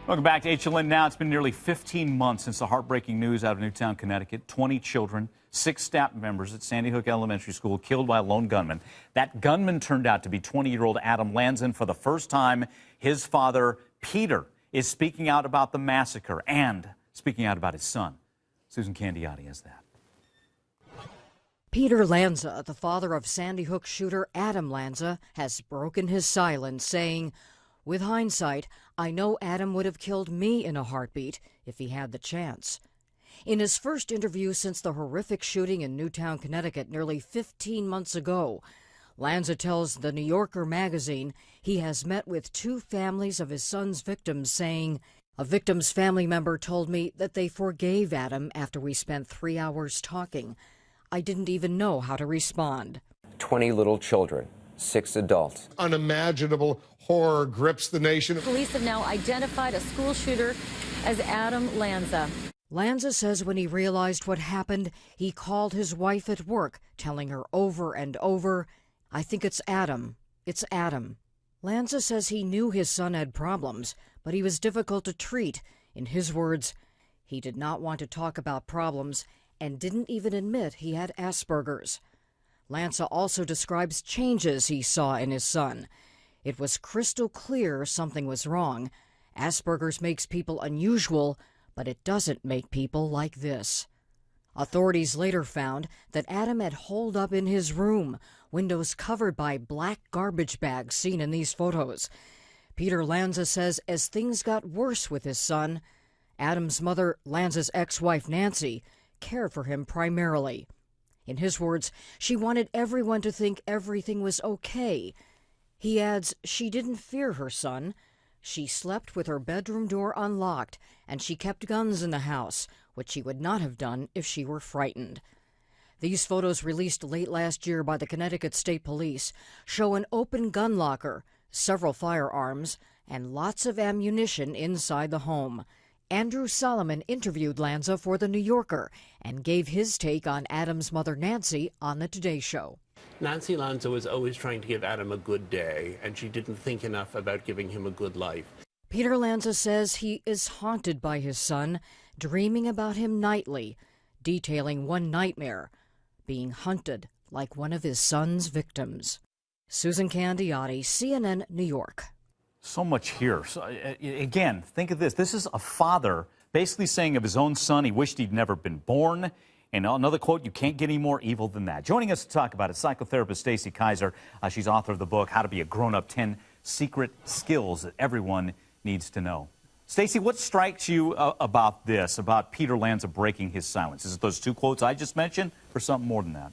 Welcome back to HLN Now. It's been nearly 15 months since the heartbreaking news out of Newtown, Connecticut. 20 children, 6 staff members at Sandy Hook Elementary School killed by a lone gunman. That gunman turned out to be 20-year-old Adam Lanza. For the first time, his father, Peter, is speaking out about the massacre and speaking out about his son. Susan Candiotti has that. Peter Lanza, the father of Sandy Hook shooter Adam Lanza, has broken his silence, saying, "With hindsight, I know Adam would have killed me in a heartbeat if he had the chance." In his first interview since the horrific shooting in Newtown, Connecticut nearly 15 months ago, Lanza tells the New Yorker magazine he has met with 2 families of his son's victims, saying, "A victim's family member told me that they forgave Adam after we spent 3 hours talking. I didn't even know how to respond." 20 little children, 6 adults. Unimaginable horror grips the nation. Police have now identified a school shooter as Adam Lanza. Lanza says when he realized what happened, he called his wife at work, telling her over and over, "I think it's Adam. It's Adam." Lanza says he knew his son had problems, but he was difficult to treat. In his words, he did not want to talk about problems and didn't even admit he had Asperger's. Lanza also describes changes he saw in his son. It was crystal clear something was wrong. Asperger's makes people unusual, but it doesn't make people like this. Authorities later found that Adam had holed up in his room, windows covered by black garbage bags seen in these photos. Peter Lanza says as things got worse with his son, Adam's mother, Lanza's ex-wife Nancy, cared for him primarily. In his words, she wanted everyone to think everything was okay. He adds she didn't fear her son. She slept with her bedroom door unlocked, and she kept guns in the house, which she would not have done if she were frightened. These photos, released late last year by the Connecticut State Police, show an open gun locker, several firearms, and lots of ammunition inside the home. Andrew Solomon interviewed Lanza for The New Yorker and gave his take on Adam's mother, Nancy, on the Today Show. Nancy Lanza was always trying to give Adam a good day, and she didn't think enough about giving him a good life. Peter Lanza says he is haunted by his son, dreaming about him nightly, detailing one nightmare, being hunted like one of his son's victims. Susan Candiotti, CNN, New York. So much here. So, again, think of this. This is a father basically saying of his own son he wished he'd never been born. And another quote, "You can't get any more evil than that." Joining us to talk about it, psychotherapist Stacey Kaiser. She's author of the book, How to Be a Grown-Up, 10 Secret Skills That Everyone Needs to Know. Stacey, what strikes you about this, about Peter Lanza breaking his silence? Is it those 2 quotes I just mentioned or something more than that?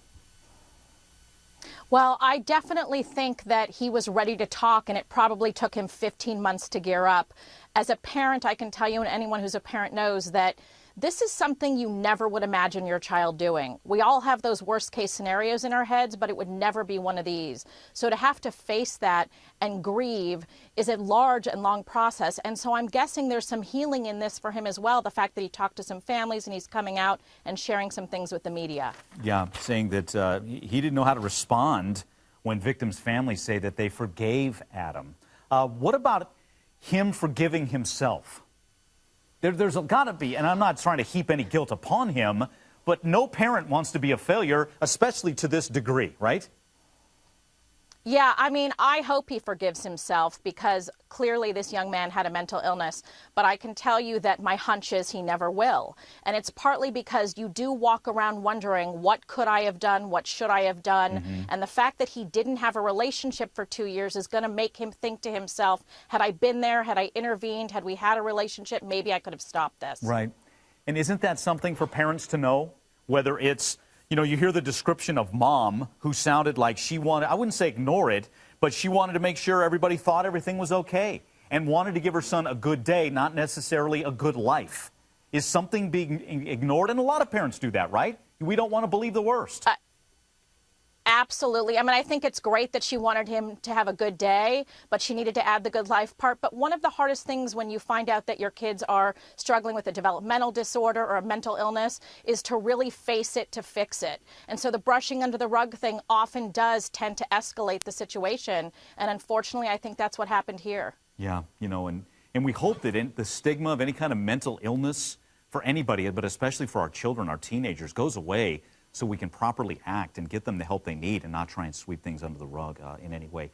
Well, I definitely think that he was ready to talk, and it probably took him 15 months to gear up. As a parent, I can tell you, and anyone who's a parent knows, that this is something you never would imagine your child doing. We all have those worst case scenarios in our heads, but it would never be one of these. So to have to face that and grieve is a large and long process. And so I'm guessing there's some healing in this for him as well, the fact that he talked to some families and he's coming out and sharing some things with the media. Yeah, saying that he didn't know how to respond when victims' families say that they forgave Adam. What about him forgiving himself? There's got to be, and I'm not trying to heap any guilt upon him, but no parent wants to be a failure, especially to this degree, right? Yeah, I mean, I hope he forgives himself because clearly this young man had a mental illness. But I can tell you that my hunch is he never will. And it's partly because you do walk around wondering, what could I have done? What should I have done? And the fact that he didn't have a relationship for 2 years is going to make him think to himself, had I been there, had I intervened, had we had a relationship, maybe I could have stopped this. Right. And isn't that something for parents to know? Whether it's, you know, you hear the description of mom who sounded like she wanted, I wouldn't say ignore it, but she wanted to make sure everybody thought everything was okay and wanted to give her son a good day, not necessarily a good life. Is something being ignored? And a lot of parents do that, right? We don't want to believe the worst. Absolutely. I mean, I think it's great that she wanted him to have a good day, but she needed to add the good life part. But one of the hardest things when you find out that your kids are struggling with a developmental disorder or a mental illness is to really face it to fix it. And so the brushing under the rug thing often does tend to escalate the situation. And unfortunately, I think that's what happened here. Yeah, you know, and And we hope that the stigma of any kind of mental illness for anybody, but especially for our children, our teenagers, goes away so we can properly act and get them the help they need and not try and sweep things under the rug in any way.